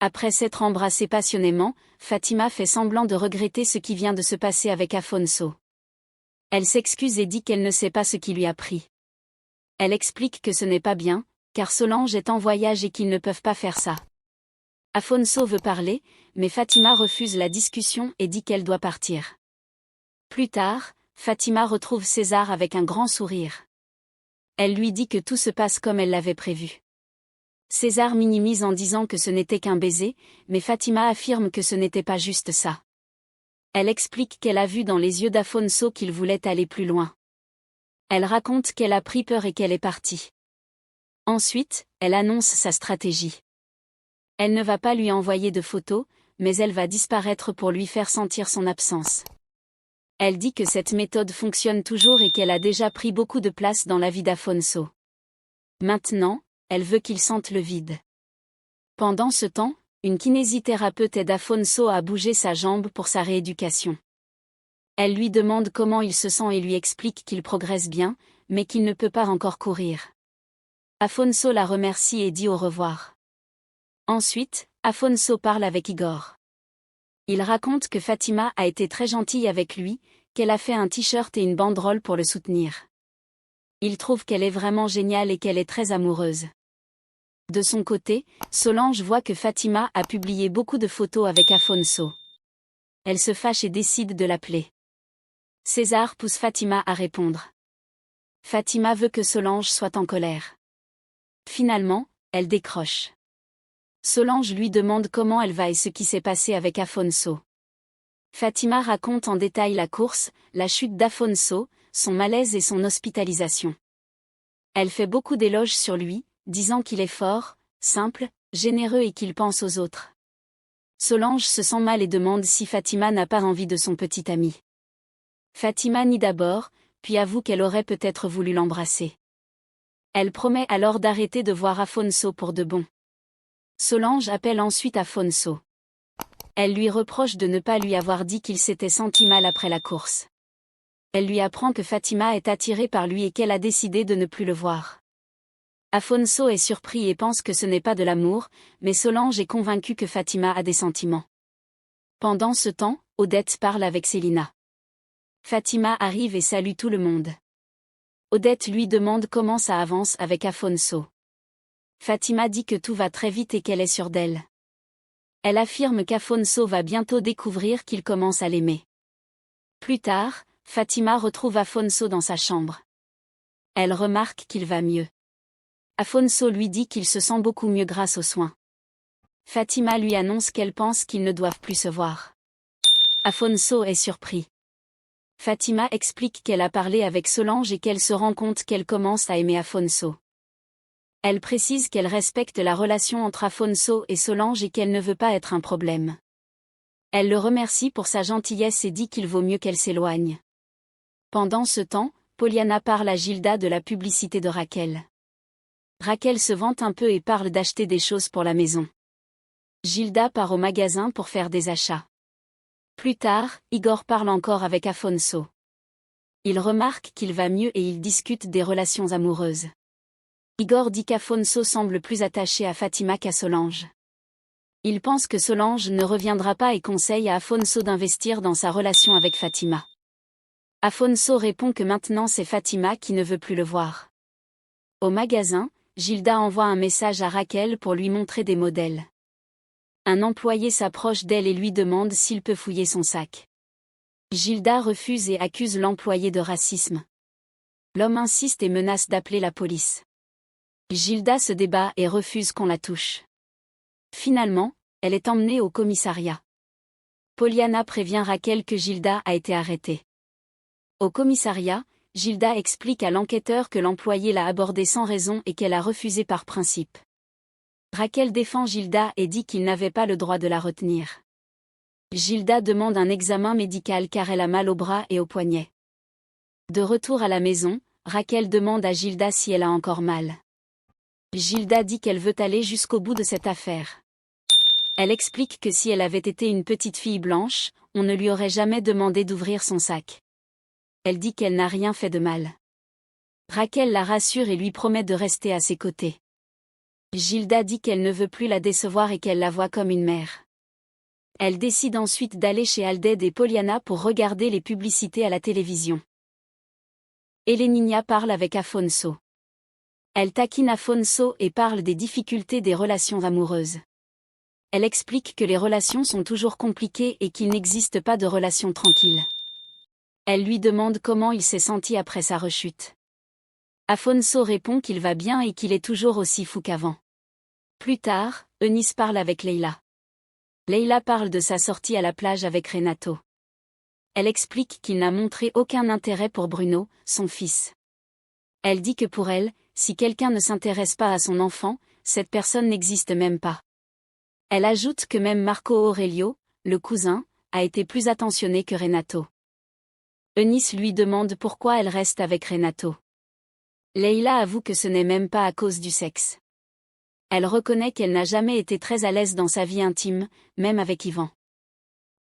Après s'être embrassés passionnément, Fatima fait semblant de regretter ce qui vient de se passer avec Afonso. Elle s'excuse et dit qu'elle ne sait pas ce qui lui a pris. Elle explique que ce n'est pas bien, car Solange est en voyage et qu'ils ne peuvent pas faire ça. Afonso veut parler, mais Fatima refuse la discussion et dit qu'elle doit partir. Plus tard, Fatima retrouve César avec un grand sourire. Elle lui dit que tout se passe comme elle l'avait prévu. César minimise en disant que ce n'était qu'un baiser, mais Fatima affirme que ce n'était pas juste ça. Elle explique qu'elle a vu dans les yeux d'Afonso qu'il voulait aller plus loin. Elle raconte qu'elle a pris peur et qu'elle est partie. Ensuite, elle annonce sa stratégie. Elle ne va pas lui envoyer de photos, mais elle va disparaître pour lui faire sentir son absence. Elle dit que cette méthode fonctionne toujours et qu'elle a déjà pris beaucoup de place dans la vie d'Afonso. Maintenant, elle veut qu'il sente le vide. Pendant ce temps, une kinésithérapeute aide Afonso à bouger sa jambe pour sa rééducation. Elle lui demande comment il se sent et lui explique qu'il progresse bien, mais qu'il ne peut pas encore courir. Afonso la remercie et dit au revoir. Ensuite, Afonso parle avec Igor. Il raconte que Fatima a été très gentille avec lui, qu'elle a fait un t-shirt et une banderole pour le soutenir. Il trouve qu'elle est vraiment géniale et qu'elle est très amoureuse. De son côté, Solange voit que Fatima a publié beaucoup de photos avec Afonso. Elle se fâche et décide de l'appeler. César pousse Fatima à répondre. Fatima veut que Solange soit en colère. Finalement, elle décroche. Solange lui demande comment elle va et ce qui s'est passé avec Afonso. Fatima raconte en détail la course, la chute d'Afonso, son malaise et son hospitalisation. Elle fait beaucoup d'éloges sur lui, disant qu'il est fort, simple, généreux et qu'il pense aux autres. Solange se sent mal et demande si Fatima n'a pas envie de son petit ami. Fatima nie d'abord, puis avoue qu'elle aurait peut-être voulu l'embrasser. Elle promet alors d'arrêter de voir Afonso pour de bon. Solange appelle ensuite Afonso. Elle lui reproche de ne pas lui avoir dit qu'il s'était senti mal après la course. Elle lui apprend que Fatima est attirée par lui et qu'elle a décidé de ne plus le voir. Afonso est surpris et pense que ce n'est pas de l'amour, mais Solange est convaincue que Fatima a des sentiments. Pendant ce temps, Odette parle avec Célina. Fatima arrive et salue tout le monde. Odette lui demande comment ça avance avec Afonso. Fatima dit que tout va très vite et qu'elle est sûre d'elle. Elle affirme qu'Afonso va bientôt découvrir qu'il commence à l'aimer. Plus tard, Fatima retrouve Afonso dans sa chambre. Elle remarque qu'il va mieux. Afonso lui dit qu'il se sent beaucoup mieux grâce aux soins. Fatima lui annonce qu'elle pense qu'ils ne doivent plus se voir. Afonso est surpris. Fatima explique qu'elle a parlé avec Solange et qu'elle se rend compte qu'elle commence à aimer Afonso. Elle précise qu'elle respecte la relation entre Afonso et Solange et qu'elle ne veut pas être un problème. Elle le remercie pour sa gentillesse et dit qu'il vaut mieux qu'elle s'éloigne. Pendant ce temps, Poliana parle à Gilda de la publicité de Raquel. Raquel se vante un peu et parle d'acheter des choses pour la maison. Gilda part au magasin pour faire des achats. Plus tard, Igor parle encore avec Afonso. Il remarque qu'il va mieux et ils discutent des relations amoureuses. Igor dit qu'Afonso semble plus attaché à Fatima qu'à Solange. Il pense que Solange ne reviendra pas et conseille à Afonso d'investir dans sa relation avec Fatima. Afonso répond que maintenant c'est Fatima qui ne veut plus le voir. Au magasin, Gilda envoie un message à Raquel pour lui montrer des modèles. Un employé s'approche d'elle et lui demande s'il peut fouiller son sac. Gilda refuse et accuse l'employé de racisme. L'homme insiste et menace d'appeler la police. Gilda se débat et refuse qu'on la touche. Finalement, elle est emmenée au commissariat. Poliana prévient Raquel que Gilda a été arrêtée. Au commissariat, Gilda explique à l'enquêteur que l'employé l'a abordée sans raison et qu'elle a refusé par principe. Raquel défend Gilda et dit qu'il n'avait pas le droit de la retenir. Gilda demande un examen médical car elle a mal au bras et au poignet. De retour à la maison, Raquel demande à Gilda si elle a encore mal. Gilda dit qu'elle veut aller jusqu'au bout de cette affaire. Elle explique que si elle avait été une petite fille blanche, on ne lui aurait jamais demandé d'ouvrir son sac. Elle dit qu'elle n'a rien fait de mal. Raquel la rassure et lui promet de rester à ses côtés. Gilda dit qu'elle ne veut plus la décevoir et qu'elle la voit comme une mère. Elle décide ensuite d'aller chez Alded et Pollyanna pour regarder les publicités à la télévision. Eleninia parle avec Afonso. Elle taquine Afonso et parle des difficultés des relations amoureuses. Elle explique que les relations sont toujours compliquées et qu'il n'existe pas de relation tranquille. Elle lui demande comment il s'est senti après sa rechute. Afonso répond qu'il va bien et qu'il est toujours aussi fou qu'avant. Plus tard, Eunice parle avec Leila. Leila parle de sa sortie à la plage avec Renato. Elle explique qu'il n'a montré aucun intérêt pour Bruno, son fils. Elle dit que pour elle, si quelqu'un ne s'intéresse pas à son enfant, cette personne n'existe même pas. Elle ajoute que même Marco Aurelio, le cousin, a été plus attentionné que Renato. Eunice lui demande pourquoi elle reste avec Renato. Leila avoue que ce n'est même pas à cause du sexe. Elle reconnaît qu'elle n'a jamais été très à l'aise dans sa vie intime, même avec Ivan.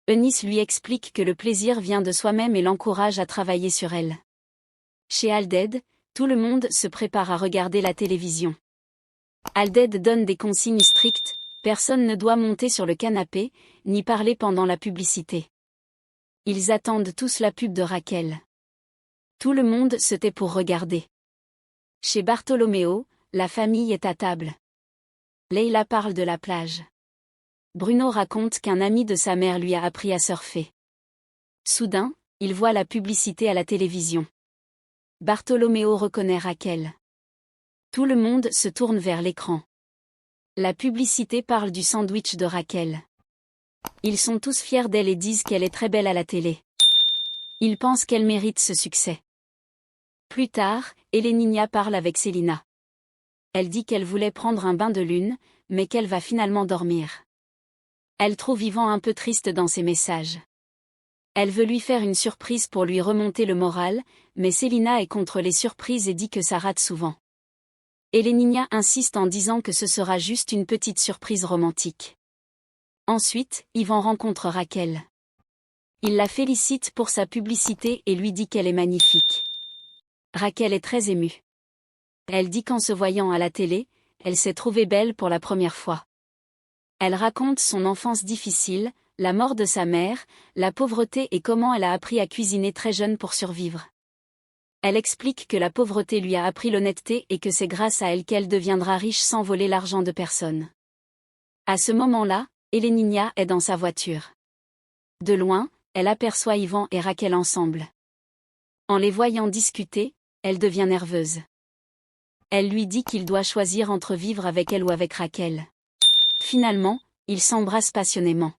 Eunice lui explique que le plaisir vient de soi-même et l'encourage à travailler sur elle. Chez Alded, tout le monde se prépare à regarder la télévision. Alded donne des consignes strictes. Personne ne doit monter sur le canapé, ni parler pendant la publicité. Ils attendent tous la pub de Raquel. Tout le monde se tait pour regarder. Chez Bartolomeo, la famille est à table. Leila parle de la plage. Bruno raconte qu'un ami de sa mère lui a appris à surfer. Soudain, il voit la publicité à la télévision. Bartolomeo reconnaît Raquel. Tout le monde se tourne vers l'écran. La publicité parle du sandwich de Raquel. Ils sont tous fiers d'elle et disent qu'elle est très belle à la télé. Ils pensent qu'elle mérite ce succès. Plus tard, Eleninia parle avec Selina. Elle dit qu'elle voulait prendre un bain de lune, mais qu'elle va finalement dormir. Elle trouve Ivan un peu triste dans ses messages. Elle veut lui faire une surprise pour lui remonter le moral, mais Selina est contre les surprises et dit que ça rate souvent. Eleninia insiste en disant que ce sera juste une petite surprise romantique. Ensuite, Ivan rencontre Raquel. Il la félicite pour sa publicité et lui dit qu'elle est magnifique. Raquel est très émue. Elle dit qu'en se voyant à la télé, elle s'est trouvée belle pour la première fois. Elle raconte son enfance difficile, la mort de sa mère, la pauvreté et comment elle a appris à cuisiner très jeune pour survivre. Elle explique que la pauvreté lui a appris l'honnêteté et que c'est grâce à elle qu'elle deviendra riche sans voler l'argent de personne. À ce moment-là, Eleninia est dans sa voiture. De loin, elle aperçoit Ivan et Raquel ensemble. En les voyant discuter, elle devient nerveuse. Elle lui dit qu'il doit choisir entre vivre avec elle ou avec Raquel. Finalement, ils s'embrassent passionnément.